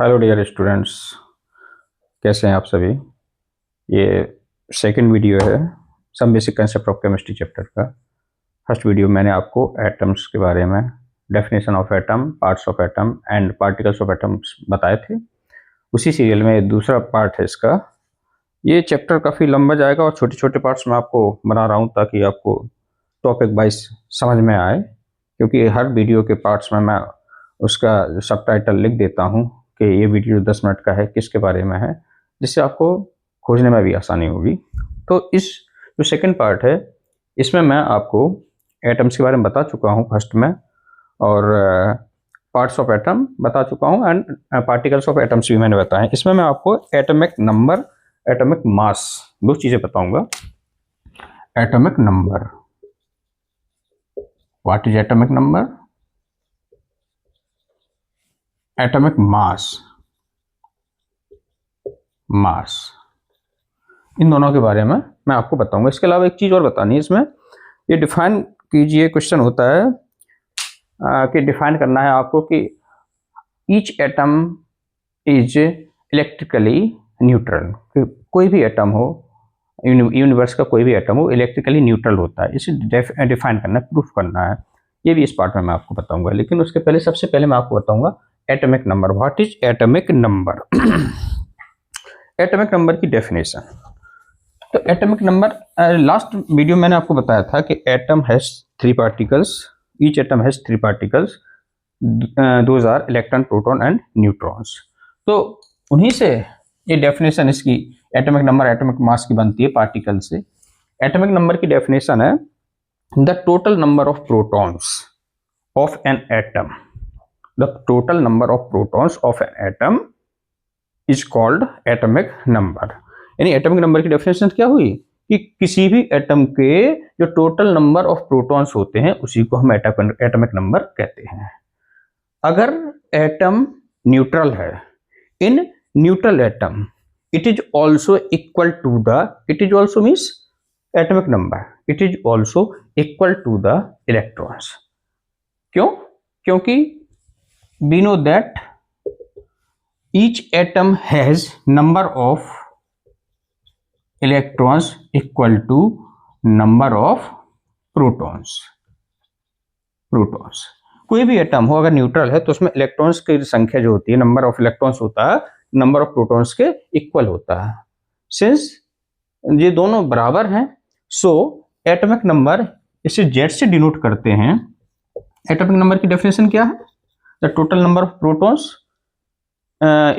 Hello dear students, कैसे हैं आप सभी। ये सेकंड वीडियो है some basic concept of chemistry chapter का। फर्स्ट वीडियो मैंने आपको एटम्स के बारे में, definition of atom, parts of atom and particles of atoms बताए थे। उसी सीरियल में दूसरा पार्ट है इसका। ये चैप्टर काफ़ी लंबा जाएगा और छोटे छोटे पार्ट्स में आपको बना रहा हूँ ताकि आपको टॉपिक वाइज समझ में आए, क्योंकि हर वीडियो के पार्ट्स में मैं उसका सबटाइटल लिख देता हूँ कि ये वीडियो 10 मिनट का है, किसके बारे में है, जिससे आपको खोजने में भी आसानी होगी। तो इस जो सेकंड पार्ट है इसमें मैं आपको एटम्स के बारे में बता चुका हूँ फर्स्ट में, और पार्ट्स ऑफ एटम बता चुका हूँ एंड पार्टिकल्स ऑफ एटम्स भी मैंने बताए। इसमें मैं आपको एटॉमिक नंबर, एटॉमिक मास, दो चीज़ें बताऊंगा। Atomic number, what is atomic number, atomic mass, mass, इन दोनों के बारे में मैं आपको बताऊंगा। इसके अलावा एक चीज़ और बतानी है इसमें, ये डिफाइन कीजिए। क्वेश्चन होता है कि डिफाइन करना है आपको कि each atom is electrically neutral. कोई भी एटम हो, यूनिवर्स का कोई भी एटम हो, इलेक्ट्रिकली न्यूट्रल होता है। इसे डिफाइन करना है, प्रूफ करना है। ये भी इस पार्ट में मैं आपको बताऊंगा, लेकिन उसके पहले सबसे पहले मैं आपको बताऊंगा atomic number. What is atomic number. Atomic number की डेफिनेशन। तो एटॉमिक नंबर, लास्ट वीडियो मैंने आपको बताया था कि atom has 3 particles, each atom has 3 particles, those are electron, proton and neutrons. तो उन्हीं से ये डेफिनेशन इसकी एटॉमिक नंबर, एटॉमिक मास की बनती है पार्टिकल से। एटॉमिक नंबर की डेफिनेशन है the total number of protons of an atom, the total number of protons of an atom is called atomic number. यानी एटॉमिक नंबर की डेफिनेशन क्या हुई कि किसी भी एटम के जो टोटल नंबर ऑफ प्रोटॉन्स होते हैं उसी को हम एटॉमिक नंबर कहते हैं। अगर एटम न्यूट्रल है, in neutral atom it is also equal to the, it is also means atomic number, it is also equal to the electrons. क्यों? क्योंकि we know that each atom has number of electrons equal to number of protons। Protons, कोई भी atom हो अगर neutral है तो उसमें electrons की संख्या जो होती है, नंबर ऑफ इलेक्ट्रॉन्स होता है, नंबर ऑफ प्रोटॉन्स के इक्वल होता है। सिंस ये दोनों बराबर हैं, सो एटॉमिक नंबर, इसे जेड से डिनोट करते हैं। एटॉमिक नंबर की डेफिनेशन क्या है? The total number of protons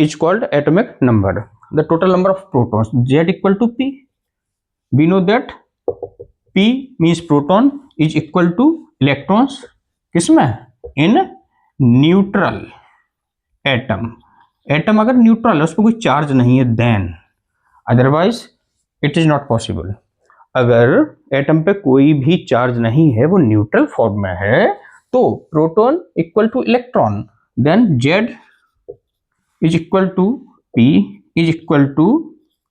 is called atomic number. The total number of protons Z equal to P. We know that P means proton is equal to electrons. किसमें? In neutral atom. Atom अगर neutral है, उस पर कोई charge नहीं है, then otherwise it is not possible. अगर atom पे कोई भी चार्ज नहीं है, वो न्यूट्रल फॉर्म में है, तो proton equal to electron, then Z is equal to P is equal to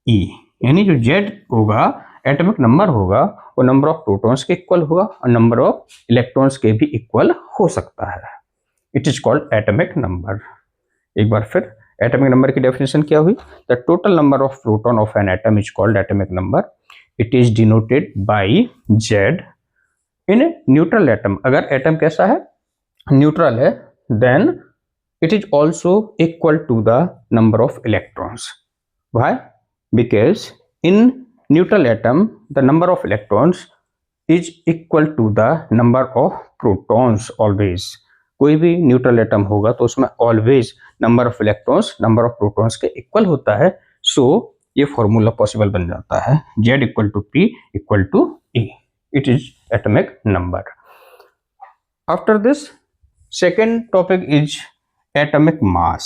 E। यानी जो Z होगा, एटॉमिक नंबर होगा, वो नंबर ऑफ प्रोटॉन्स के इक्वल होगा और नंबर ऑफ इलेक्ट्रॉन्स के भी इक्वल हो सकता है। It is called atomic number. एक बार फिर एटॉमिक नंबर की डेफिनेशन क्या हुई? The total number of proton of an atom is called atomic number. It is denoted by Z in neutral atom. अगर एटम कैसा है? न्यूट्रल है, then it is also equal to the number of electrons. Why? Because in neutral atom the number of electrons is equal to the number of protons always. कोई भी neutral atom होगा तो उसमें always number of electrons number of protons के equal होता है। सो ये formula possible बन जाता है, Z equal to P equal to E। It is atomic number. After this second topic is atomic mass.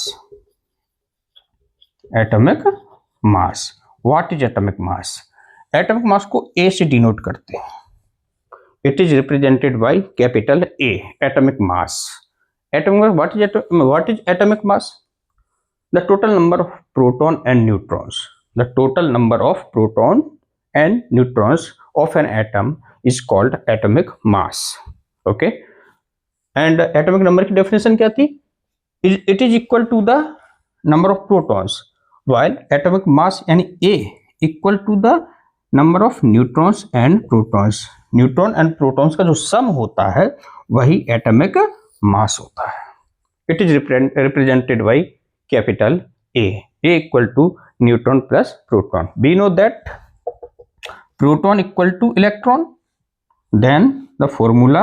Atomic mass, what is atomic mass? Atomic mass को A से denote करते हैं। It is represented by capital A, atomic mass. Atomic what is atomic mass? The total number of proton and neutrons, the total number of proton and neutrons of an atom is called atomic mass. Okay, and atomic number की definition क्या थी? It is equal to the number of protons, while atomic mass यानी A equal to the number of neutrons and protons. Neutron and protons का जो सम होता है वही atomic mass होता है. It is represented by capital A equal to neutron plus proton. We know that proton equal to electron, then the formula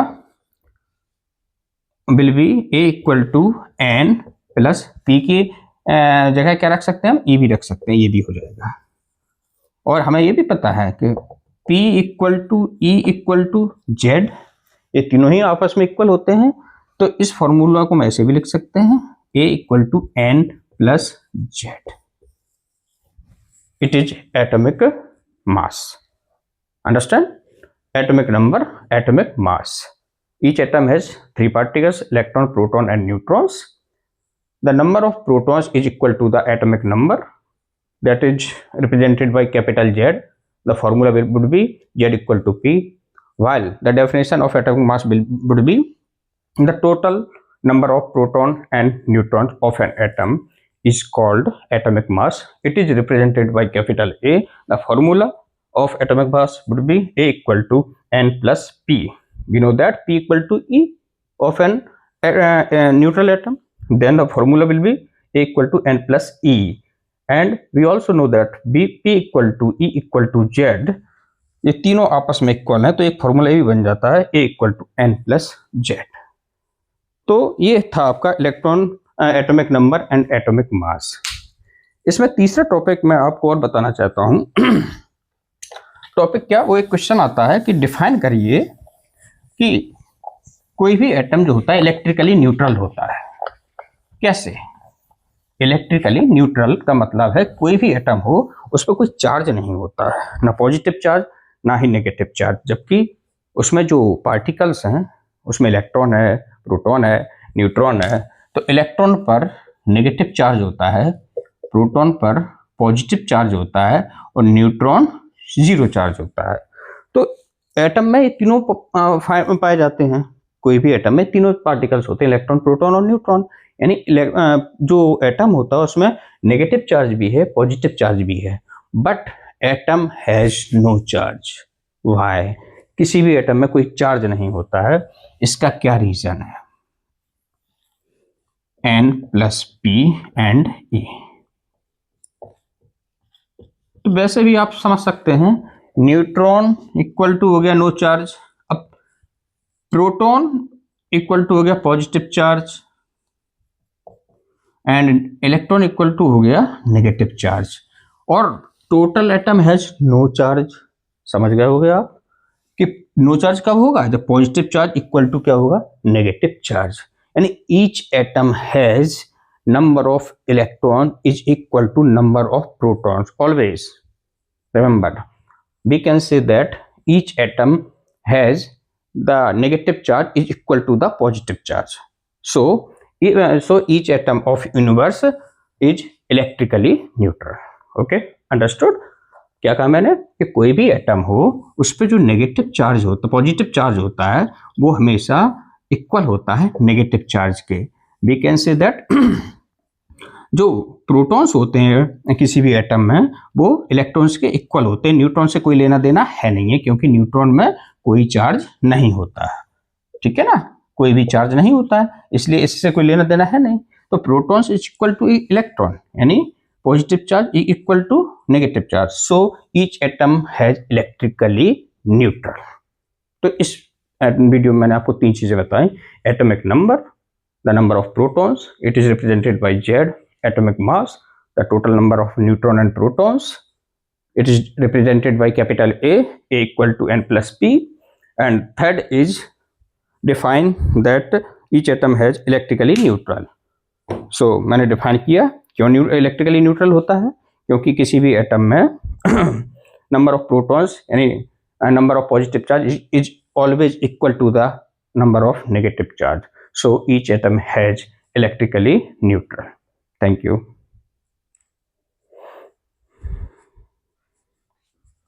will be A equal to N plus P की जगह क्या रख सकते हैं हम, E भी रख सकते हैं, ये भी हो जाएगा. और हमें ये भी पता है कि P equal to E equal to Z, ये तीनों ही आपस में इक्वल होते हैं. तो इस फॉर्मूला को हम ऐसे भी लिख सकते हैं, A equal to N plus Z. It is atomic mass. Understand? Atomic number, atomic mass. Each atom has 3 particles, electron, proton and neutrons. The number of protons is equal to the atomic number, that is represented by capital Z. The formula would be Z equal to P, while the definition of atomic mass would be the total number of proton and neutrons of an atom is called atomic mass. It is represented by capital A. The formula of atomic mass would be A equal to N plus P. We know that P equal to E of an neutral atom. Then the formula will be A equal to N plus E. And we also know that P equal to E equal to Z. ये तीनों आपस में equal है, तो एक formula भी बन जाता है A equal to N plus Z. तो ये था आपका electron, atomic number and atomic mass. इसमें तीसरा टॉपिक मैं आपको और बताना चाहता हूं. टॉपिक क्या, वो एक क्वेश्चन आता है कि डिफाइन करिए कि कोई भी एटम जो होता है इलेक्ट्रिकली न्यूट्रल होता है. कैसे इलेक्ट्रिकली न्यूट्रल का मतलब है कोई भी एटम हो उस पर कोई चार्ज नहीं होता है, ना पॉजिटिव चार्ज ना ही नेगेटिव चार्ज, जबकि उसमें जो पार्टिकल्स हैं उसमें इलेक्ट्रॉन है, प्रोटॉन है, न्यूट्रॉन है. तो इलेक्ट्रॉन पर नेगेटिव चार्ज होता है, प्रोटॉन पर पॉजिटिव चार्ज होता है और न्यूट्रॉन जीरो चार्ज होता है. तो एटम में ये तीनों पाए जाते हैं. कोई भी एटम में तीनों पार्टिकल्स होते हैं, इलेक्ट्रॉन, प्रोटॉन और न्यूट्रॉन. यानी जो एटम होता है उसमें नेगेटिव चार्ज भी है, पॉजिटिव चार्ज भी है, but atom has no charge. Why? किसी भी एटम में कोई चार्ज नहीं होता है. इसका क्या रीजन है? N plus P and E. तो वैसे भी आप समझ सकते हैं, न्यूट्रॉन इक्वल टू हो गया नो चार्ज, अब प्रोटॉन इक्वल टू हो गया positive charge and electron equal to हो गया नेगेटिव चार्ज, और total atom has no charge. समझ गए होगे आप कि नो चार्ज कब होगा? जब पॉजिटिव चार्ज इक्वल टू क्या होगा? Negative charge. यानी each atom has number of electron is equal to number of protons. Always remember, we can say that each atom has the negative charge is equal to the positive charge. So each atom of universe is electrically neutral. Okay, understood? क्या कहा मैंने कि कोई भी atom हो उस पर जो नेगेटिव चार्ज होता, पॉजिटिव चार्ज होता है, वो हमेशा इक्वल होता है नेगेटिव चार्ज के. वी कैन से दैट जो प्रोटॉन्स होते हैं किसी भी एटम में वो इलेक्ट्रॉन्स के इक्वल होते हैं. न्यूट्रॉन से कोई लेना देना है नहीं है, क्योंकि न्यूट्रॉन में कोई चार्ज नहीं होता है. ठीक है ना, कोई भी चार्ज नहीं होता है, इसलिए इससे कोई लेना देना है नहीं. तो protons is equal to electron, यानी positive charge is equal to negative charge. So each atom has electrically neutral. तो इस वीडियो में मैंने आपको 3 चीजें बताई. Atomic number, the number of protons, it is represented by Z. Atomic mass, the total number of neutron and protons, it is represented by capital A equal to N plus P. And third is define that each atom has electrically neutral. So मैंने define किया क्यों electrically neutral होता है, क्योंकि किसी भी atom में number of protons यानी number of positive charge is always equal to the number of negative charge. So each atom has electrically neutral. Thank you.